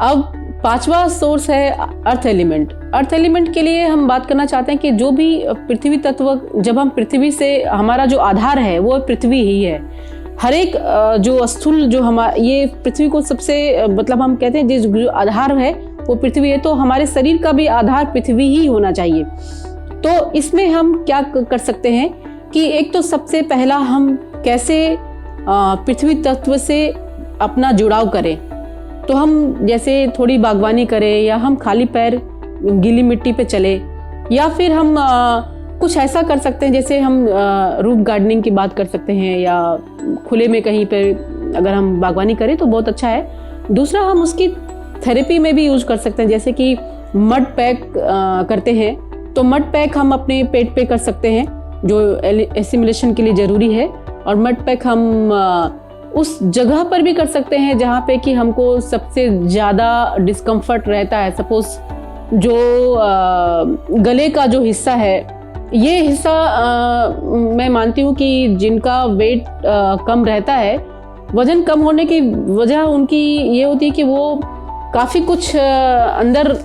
अब पांचवा सोर्स है अर्थ एलिमेंट। अर्थ एलिमेंट के लिए हम बात करना चाहते हैं कि जो भी पृथ्वी तत्व, जब हम पृथ्वी से, हमारा जो आधार है वो पृथ्वी ही है। हर एक जो स्थूल जो ये पृथ्वी को सबसे मतलब हम कहते हैं जो आधार है वो पृथ्वी है, तो हमारे शरीर का भी आधार पृथ्वी ही होना चाहिए। तो इसमें हम क्या कर सकते हैं कि एक तो सबसे पहला हम कैसे पृथ्वी तत्व से अपना जुड़ाव करें। तो हम जैसे थोड़ी बागवानी करें, या हम खाली पैर गीली मिट्टी पे चले, या फिर हम कुछ ऐसा कर सकते हैं जैसे हम रूफ गार्डनिंग की बात कर सकते हैं, या खुले में कहीं पे अगर हम बागवानी करें तो बहुत अच्छा है। दूसरा, हम उसकी थेरेपी में भी यूज कर सकते हैं, जैसे कि मड पैक करते हैं तो मड पैक हम अपने पेट पे कर सकते हैं जो एसिमिलेशन के लिए ज़रूरी है। और मड पैक हम उस जगह पर भी कर सकते हैं जहाँ पे कि हमको सबसे ज़्यादा डिस्कम्फर्ट रहता है। सपोज जो गले का जो हिस्सा है, ये हिस्सा मैं मानती हूँ कि जिनका वेट कम रहता है, वज़न कम होने की वजह उनकी ये होती है कि वो काफ़ी कुछ अंदर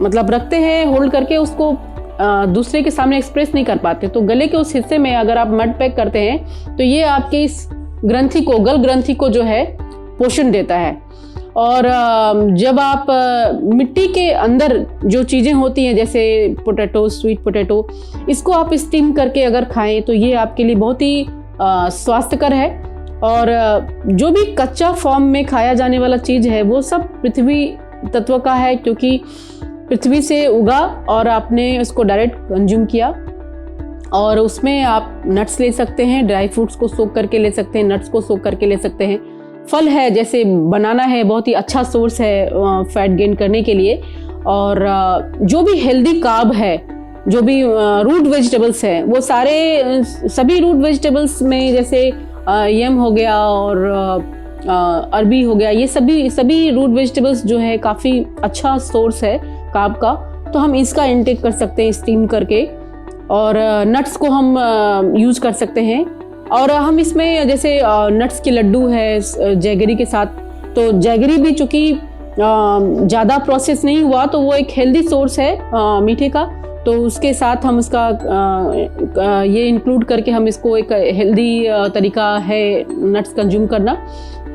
मतलब रखते हैं होल्ड करके, उसको दूसरे के सामने एक्सप्रेस नहीं कर पाते। तो गले के उस हिस्से में अगर आप मड पैक करते हैं तो ये आपके इस ग्रंथि को, गल ग्रंथि को जो है पोषण देता है। और जब आप मिट्टी के अंदर जो चीज़ें होती हैं जैसे पोटैटो, स्वीट पोटैटो, इसको आप स्टीम करके अगर खाएं तो ये आपके लिए बहुत ही स्वास्थ्यकर है। और जो भी कच्चा फॉर्म में खाया जाने वाला चीज़ है वो सब पृथ्वी तत्व का है, क्योंकि पृथ्वी से उगा और आपने उसको डायरेक्ट कंज्यूम किया। और उसमें आप नट्स ले सकते हैं, ड्राई फ्रूट्स को सोक करके ले सकते हैं, नट्स को सोक करके ले सकते हैं। फल है जैसे बनाना है, बहुत ही अच्छा सोर्स है फैट गेन करने के लिए। और जो भी हेल्दी कार्ब है, जो भी रूट वेजिटेबल्स है, वो सारे सभी रूट वेजिटेबल्स में जैसे यम हो गया और अरबी हो गया, ये सभी रूट वेजिटेबल्स जो है काफ़ी अच्छा सोर्स है कार्ब का। तो हम इसका इंटेक कर सकते हैं स्टीम करके। और नट्स को हम यूज़ कर सकते हैं। और हम इसमें जैसे नट्स के लड्डू है जैगरी के साथ, तो जैगरी भी चूँकि ज़्यादा प्रोसेस नहीं हुआ तो वो एक हेल्दी सोर्स है मीठे का, तो उसके साथ हम उसका ये इंक्लूड करके हम इसको एक हेल्दी तरीका है नट्स कंज्यूम करना।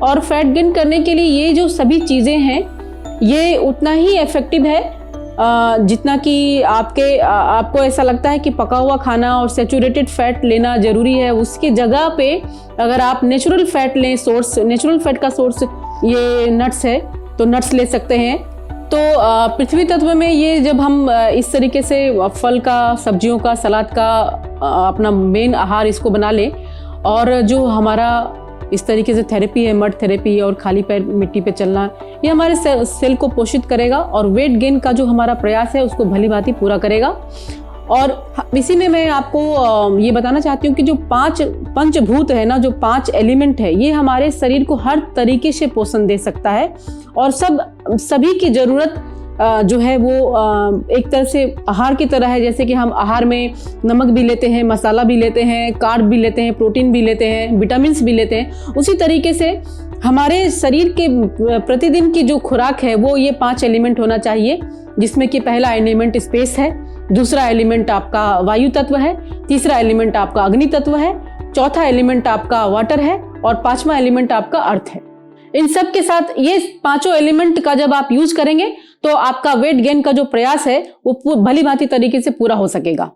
और फैट गेन करने के लिए ये जो सभी चीज़ें हैं ये उतना ही इफ़ेक्टिव है जितना कि आपको ऐसा लगता है कि पका हुआ खाना और सैचुरेटेड फैट लेना ज़रूरी है। उसकी जगह पे अगर आप नेचुरल फैट लें, नेचुरल फैट का सोर्स ये नट्स है, तो नट्स ले सकते हैं। तो पृथ्वी तत्व में ये जब हम इस तरीके से फल का, सब्जियों का, सलाद का अपना मेन आहार इसको बना लें, और जो हमारा इस तरीके से थेरेपी है, मड थेरेपी और खाली पैर मिट्टी पे चलना, ये हमारे सेल को पोषित करेगा और वेट गेन का जो हमारा प्रयास है उसको भली भांति पूरा करेगा। और इसी में मैं आपको ये बताना चाहती हूँ कि जो पंचभूत है ना, जो 5 एलिमेंट है, ये हमारे शरीर को हर तरीके से पोषण दे सकता है। और सभी की ज़रूरत जो है वो एक तरह से आहार की तरह है। जैसे कि हम आहार में नमक भी लेते हैं, मसाला भी लेते हैं, कार्ब भी लेते हैं, प्रोटीन भी लेते हैं, विटामिन्स भी लेते हैं, उसी तरीके से हमारे शरीर के प्रतिदिन की जो खुराक है वो ये 5 एलिमेंट होना चाहिए, जिसमें कि पहला एलिमेंट स्पेस है, दूसरा एलिमेंट आपका वायु तत्व है, तीसरा एलिमेंट आपका अग्नि तत्व है, चौथा एलिमेंट आपका वाटर है, और 5वां एलिमेंट आपका अर्थ है। इन सब के साथ ये 5 एलिमेंट का जब आप यूज करेंगे तो आपका वेट गेन का जो प्रयास है वो भली भांति तरीके से पूरा हो सकेगा।